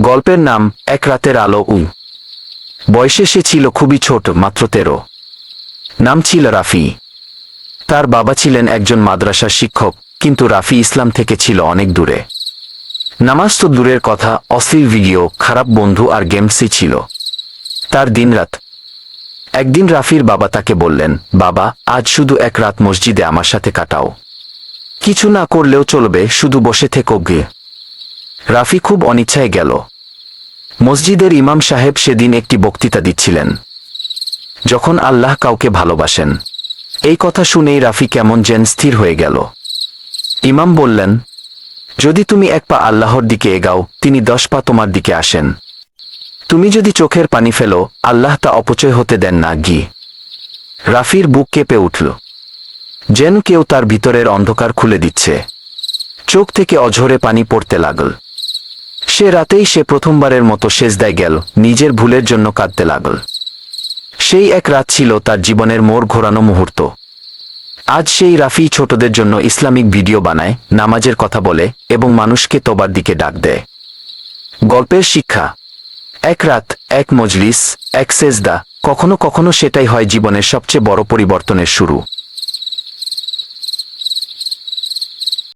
গল্পের নাম এক রাতের আলো। বয়সে সে ছিল খুবই ছোট, মাত্র 13। নাম ছিল রাফি। তার বাবা ছিলেন একজন মাদ্রাসার শিক্ষক, কিন্তু রাফি ইসলাম থেকে ছিল অনেক দূরে। নামাজ তো দূরের কথা, অশ্লীল ভিডিও, খারাপ বন্ধু আর গেমসই ছিল তার দিনরাত। একদিন রাফির বাবা তাকে বললেন, বাবা, আজ শুধু এক রাত মসজিদে আমার সাথে কাটাও। কিছু না করলেও চলবে, শুধু বসে থেকো গিয়ে। রাফি খুব অনিচ্ছায় গেল। মসজিদের ইমাম সাহেব সেদিন একটি বক্তৃতা দিচ্ছিলেন, যখন আল্লাহ কাউকে ভালোবাসেন। এই কথা শুনেই রাফি কেমন যেন স্থির হয়ে গেল। ইমাম বললেন, যদি তুমি এক পা আল্লাহর দিকে এগাও, তিনি 10 পা তোমার দিকে আসেন। তুমি যদি চোখের পানি ফেলো, আল্লাহ তা অপচয় হতে দেন না গি। রাফির বুক কেঁপে উঠল, যেন কেউ তার ভিতরের অন্ধকার খুলে দিচ্ছে। চোখ থেকে অঝরে পানি পড়তে লাগল। সে রাতেই সে প্রথমবারের মতো সেজদায় গেল, নিজের ভুলের জন্য কাঁদতে লাগল। সেই এক রাত ছিল তার জীবনের মোড় ঘোরানো মুহূর্ত। আজ সেই রাফি ছোটদের জন্য ইসলামিক ভিডিও বানায়, নামাজের কথা বলে এবং মানুষকে তোবার দিকে ডাক দেয়। গল্পের শিক্ষা: এক রাত, এক মজলিস, এক সেজদা, কখনো কখনো সেটাই হয় জীবনের সবচেয়ে বড় পরিবর্তনের শুরু।